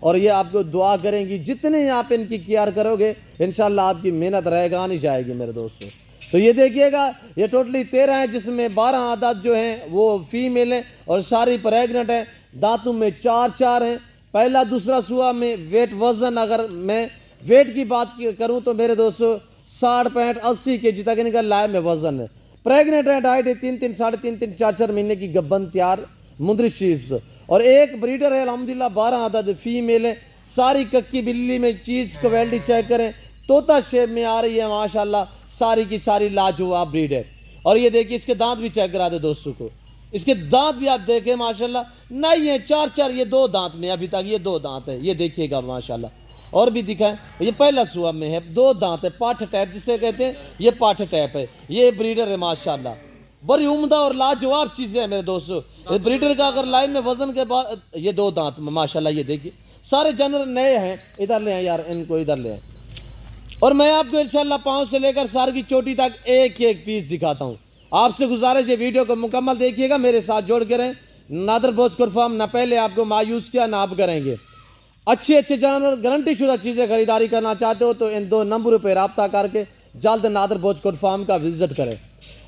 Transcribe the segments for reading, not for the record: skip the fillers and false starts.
اور یہ آپ کو دعا کریں گی. جتنے آپ ان کی کیئر کرو گے انشاءاللہ آپ کی محنت ریگانی جائے گی میرے دوستو. تو یہ دیکھیے گا یہ ٹوٹلی 13 ہیں جس میں 12 عدد جو ہیں وہ فیمیل ہیں اور ساری پریگننٹ ہیں. دانتوں میں 4 ہیں. پہلا دوسرا سوا میں ویٹ وزن اگر میں ویٹ کی بات کروں تو میرے دوستو 60 65 80 کے جی تک ان کا لائے میں وزن ہے. پریگننٹ ہے. ڈائٹ ہے 3 3 3.5 3 4 مہینے کی گبن تیار مندری شیپس. اور ایک بریڈر ہے الحمدللہ 12 عدد فیمیل ہے. ساری ککی بلی میں چیز کوالٹی چیک کریں طوطا شیپ میں آ رہی ہے ماشاءاللہ. ساری کی ساری لاجواب بریڈ ہے. اور یہ دیکھیے اس کے دانت بھی چیک کرا دے دوستوں کو. اس کے دانت بھی آپ دیکھیں ماشاءاللہ نہیں ہیں 4 یہ 2 دانت میں ابھی تک یہ 2 دانت ہے. یہ دیکھیے گا ماشاءاللہ. اور بھی دکھائیں یہ پہلا سوا میں ہے 2 دانت ہے. پاٹھ ٹیپ جسے کہتے ہیں یہ پاٹھ ٹیپ ہے. یہ بریڈر ہے ماشاءاللہ. بڑی عمدہ اور لاجواب چیزیں ہیں میرے دوستو. بریڈر کا اگر لائن میں وزن کے بعد یہ 2 دانت ماشاءاللہ. یہ دیکھیے سارے جانور نئے ہیں. ادھر لے ہیں یار ان کو ادھر لے ہیں. اور میں آپ کو انشاءاللہ پاؤں سے لے کر سار کی چوٹی تک ایک ایک پیس دکھاتا ہوں. آپ سے گزارش ہے ویڈیو کو مکمل دیکھیے گا میرے ساتھ جوڑ کے رہیں. نادر بوچ کوٹ فارم نہ پہلے آپ کو مایوس کیا نہ آپ کریں گے. اچھے جانور گارنٹی شدہ چیزیں خریداری کرنا چاہتے ہو تو ان 2 نمبروں پہ رابطہ کر کے جلد نادر بوچ کوٹ فارم کا وزٹ کریں.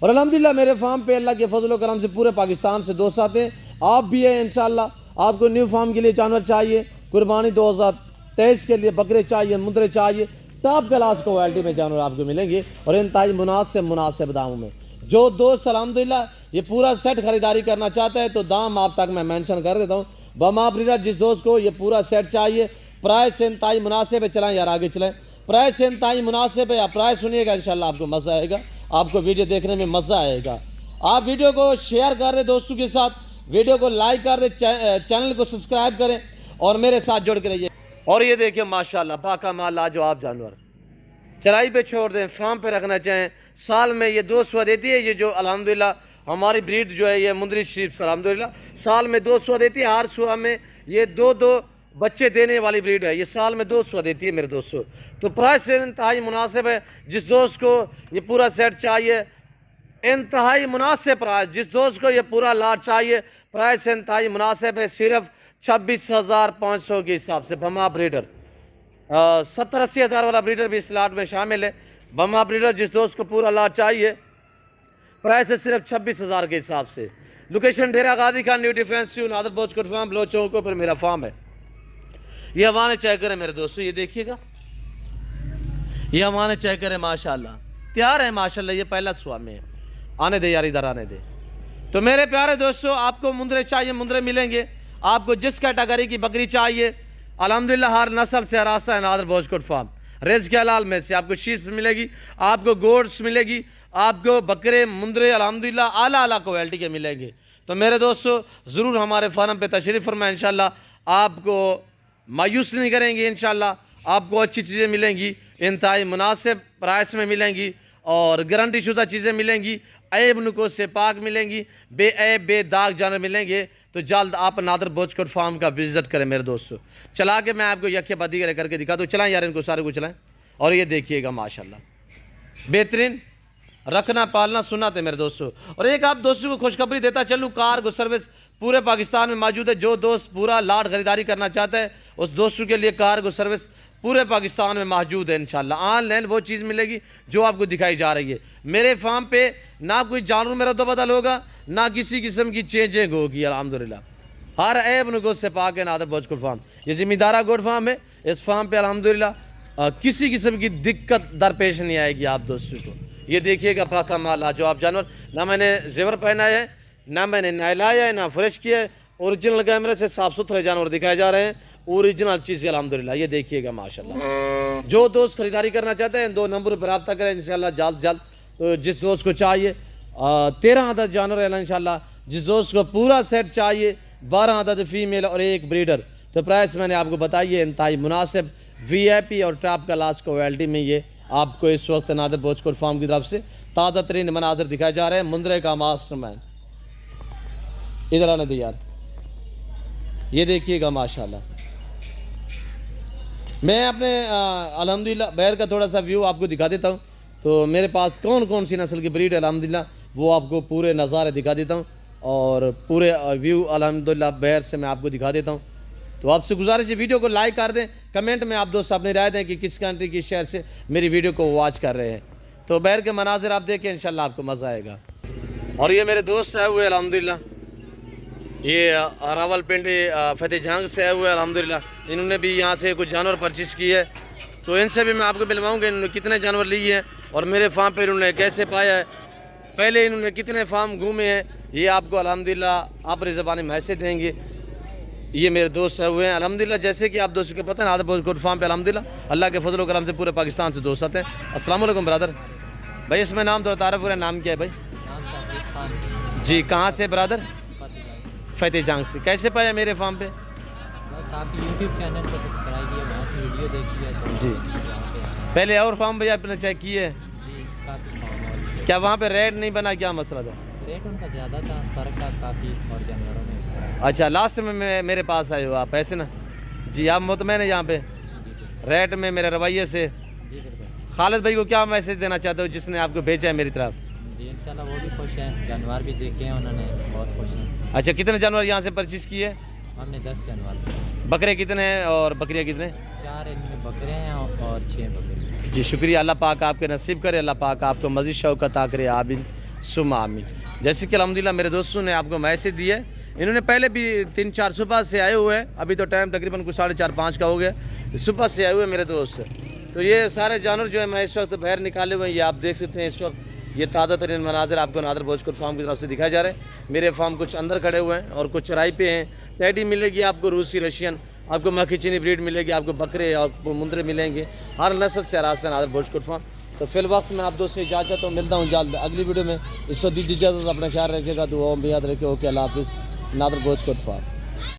اور الحمدللہ میرے فارم پہ اللہ کے فضل و کرم سے پورے پاکستان سے دوست آتے ہیں. آپ بھی ہیں انشاءاللہ. آپ کو نیو فارم کے لیے جانور چاہیے, قربانی 2023 کے لیے بکرے چاہیے, مندرے چاہیے, ٹاپ کلاس کوالٹی میں جانور آپ کو ملیں گے اور انتہائی مناسب داموں میں. جو دوست الحمدللہ یہ پورا سیٹ خریداری کرنا چاہتا ہے تو دام آپ تک میں مینشن کر دیتا ہوں. بما بریڈر جس دوست کو یہ پورا سیٹ چاہیے پرائس سے انتہائی مناسب ہے. چلائیں یار آگے چلیں. پرائس سے انتہائی مناسب ہے. آپ پرائس سنیے گا انشاءاللہ آپ کو مزہ آئے گا. آپ کو ویڈیو دیکھنے میں مزہ آئے گا. آپ ویڈیو کو شیئر کر دیں دوستوں کے ساتھ, ویڈیو کو لائک کر دیں, چینل کو سبسکرائب کریں اور میرے ساتھ جڑ کے رہیے. اور یہ دیکھیں ماشاءاللہ پاکا مال لاجواب جانور. چرائی پہ چھوڑ دیں, فارم پہ رکھنا چاہیں. سال میں یہ 2 سوا دیتی ہے. یہ جو الحمدللہ ہماری بریڈ جو ہے یہ مندری شیپس الحمدللہ سال میں 2 سوا دیتی ہے. ہر سوا میں یہ 2 بچے دینے والی بریڈ ہے. یہ سال میں 2 سوا دیتی ہے میرے دوستو. تو پرائس سے انتہائی مناسب ہے. جس دوست کو یہ پورا سیٹ چاہیے انتہائی مناسب پرائس. جس دوست کو یہ پورا لاٹ چاہیے پرائس سے انتہائی مناسب ہے. صرف 26,500 کے حساب سے. بما بریڈر 70-80 ہزار والا بریڈر بھی اس لاٹ میں شامل ہے. بما بریڈر جس دوست کو پورا لاٹ چاہیے پرائس ہے صرف 26,000 کے حساب سے. لوکیشن ڈیرا غازی خان نیو ڈیفینس نادر بوچ کوٹ فارم بلو چوک پر میرا فارم ہے. یہ ہمارے چیک کریں میرے دوستو. یہ دیکھیے گا یہ ہمارے چیک کریں ماشاءاللہ تیار ہے ماشاءاللہ. یہ پہلا سوا میں ہے. آنے دے یار ادھر آنے دے. تو میرے پیارے دوستو آپ کو مندرے چاہیے مندرے ملیں گے. آپ کو جس کیٹاگری کی بکری چاہیے الحمدللہ ہر نسل سے راستہ ہے نادر بوچ کوٹ فارم. رزق حلال میں سے آپ کو شیز ملے گی, آپ کو گوڈس ملے گی, آپ کو بکرے مندرے الحمدللہ اعلیٰ کوالٹی کے ملیں گے. تو میرے دوستو ضرور ہمارے فارم پہ تشریف فرمائیں. انشاءاللہ آپ کو مایوس نہیں کریں گے. انشاءاللہ آپ کو اچھی چیزیں ملیں گی, انتہائی مناسب پرائس میں ملیں گی اور گارنٹی شدہ چیزیں ملیں گی. عیب نکوز سے پاک ملیں گی, بے عیب بے داغ جانور ملیں گے. تو جلد آپ نادر بوچ کوٹ فارم کا وزٹ کریں میرے دوستو. چلا کے میں آپ کو یکے بدی کر کے دکھا دوں. چلائیں یار ان کو سارے کو چلائیں. اور یہ دیکھیے گا ماشاءاللہ بہترین رکھنا پالنا سنت ہے میرے دوستو. اور ایک آپ دوستوں کو خوشخبری دیتا چلوں, کارگو سروس پورے پاکستان میں موجود ہے. جو دوست پورا لاٹ خریداری کرنا چاہتا ہے اس دوستوں کے لیے کارگو سروس پورے پاکستان میں موجود ہے. انشاءاللہ آن لائن وہ چیز ملے گی جو آپ کو دکھائی جا رہی ہے. میرے فارم پہ نہ کوئی جانور میں رد و بدل ہوگا, نہ کسی قسم کی چینجنگ ہوگی. الحمدللہ ہر عیب نکوز سے پاک ہے نادر بوچ کوٹ فارم. یہ زمیندارہ گوڈ فارم ہے. اس فارم پہ الحمدللہ کسی قسم کی دقت درپیش نہیں آئے گی آپ دوستوں کو. یہ دیکھیے گا پاکا مال لاجواب جانور. نہ میں نے زیور پہنا ہے, نہ میں نے نہلایا ہے, نہ فریش کیا ہے. اوریجنل کیمرے سے صاف ستھرے جانور دکھائے جا رہے ہیں. اوریجنل چیز الحمدللہ. یہ دیکھیے گا ماشاءاللہ. جو دوست خریداری کرنا چاہتے ہیں 2 نمبر پر رابطہ کریں انشاءاللہ جلد. تو جس دوست کو چاہیے 13 عدد جانور ہے انشاءاللہ. جس دوست کو پورا سیٹ چاہیے 12 عدد فیمیل اور ایک بریڈر. تو پرائس میں نے آپ کو بتائی ہے انتہائی مناسب وی آئی پی اور ٹاپ کلاس کوالٹی میں. یہ آپ کو اس وقت نادر بوچ کوٹ فارم کی طرف سے تازہ ترین مناظر دکھائے جا رہے ہیں. مندرے کا ماسٹر مین ادھر آنے دے یار. یہ دیکھیے گا ماشاءاللہ. میں اپنے الحمدللہ بہر کا تھوڑا سا ویو آپ کو دکھا دیتا ہوں. تو میرے پاس کون سی نسل کی بریڈ ہے الحمدللہ وہ آپ کو پورے نظارے دکھا دیتا ہوں. اور پورے ویو الحمدللہ بہر سے میں آپ کو دکھا دیتا ہوں. تو آپ سے گزارش ہے ویڈیو کو لائک کر دیں, کمنٹ میں آپ دوست اپنی رائے دیں کہ کس کنٹری کس شہر سے میری ویڈیو کو واچ کر رہے ہیں. تو باہر کے مناظر آپ دیکھیں, انشاءاللہ آپ کو مزہ آئے گا. اور یہ میرے دوست آئے ہوئے الحمدللہ, یہ راول پنڈی فتح جھانگ سے آئے ہوئے الحمدللہ. انہوں نے بھی یہاں سے کچھ جانور پرچیز کیے ہے, تو ان سے بھی میں آپ کو ملواؤں گا انہوں نے کتنے جانور لیے ہیں اور میرے فارم پہ انہوں نے کیسے پایا ہے, پہلے انہوں نے کتنے فارم گھومے ہیں, یہ آپ کو الحمدللہ اپنی زبانی میں ایسے دیں گے. یہ میرے دوست ہوئے ہیں الحمدللہ, جیسے کہ آپ دوستوں کو پتہ ہے نادر بروچ کوٹ فارم پہ الحمدللہ اللہ کے فضل و کرم سے پورے پاکستان سے دوست آتے ہیں. السلام علیکم برادر. بھائی اس میں نام تھوڑا تعارف ہو رہا ہے, نام کیا ہے بھائی؟ جی کہاں سے برادر؟ فتح جانگ سے. کیسے پایا میرے فارم پہ؟ جی پہلے اور فارم بھائی آپ نے چیک کیے, کیا وہاں پہ ریٹ نہیں بنا, کیا مسئلہ تھا؟ ریٹ ان کا زیادہ تھا, فرق تھا کافی اور جانوروں میں. اچھا لاسٹ میں میرے پاس آئے ہو آپ ایسے نا؟ جی آپ مطمئن ہیں یہاں پہ ریٹ میں میرے رویے سے؟ جی بالکل. خالد بھائی کو کیا میسج دینا چاہتے ہو جس نے آپ کو بھیجا ہے میری طرف؟ جی انشاءاللہ وہ بھی خوش ہیں, جانور بھی دیکھے ہیں انہوں نے, بہت خوش ہیں. اچھا کتنے جانور یہاں سے پرچیز کیے؟ ہم نے 10 جانور. بکرے کتنے ہیں اور بکریاں کتنے؟ 4 ان میں بکرے ہیں اور 6 بکرے. جی شکریہ, اللہ پاک آپ کے نصیب کرے, اللہ پاک آپ کو مزید شوق عطا کرے, آمین ثم آمین. جیسے کہ الحمدللہ میرے دوستوں نے آپ کو میسج دیے, انہوں نے پہلے بھی 3-4 صبح سے آئے ہوئے ہیں, ابھی تو ٹائم تقریباً کچھ 4:30-5 کا ہو گیا, صبح سے آئے ہوئے میرے دوست. تو یہ سارے جانور جو ہے میں اس وقت باہر نکالے ہوئے ہیں, یہ آپ دیکھ سکتے ہیں اس وقت یہ تازہ ترین مناظر آپ کو نادر بروچ کوٹ فارم کی طرف سے دکھایا جا رہا ہے. میرے فارم کچھ اندر کھڑے ہوئے ہیں اور کچھ چرائی پہ ہیں. ٹیڈی ملے گی آپ کو, روسی رشین, آپ کو مکھی چینی بریڈ ملے گی, آپ کو بکرے اور مندرے ملیں گے, ہر نسل سے راستہ نادر بروچ کوٹ فارم. تو فی الوقت میں آپ دوست سے اجازت چاہتا ہوں, ملتا ہوں جلد اگلی ویڈیو میں. اس وقت دیجیے اجازت, اپنا خیال رکھیے گا, دعاؤں میں یاد رکھے. اوکے اللہ حافظ. نادر بروچ کوٹ فارم.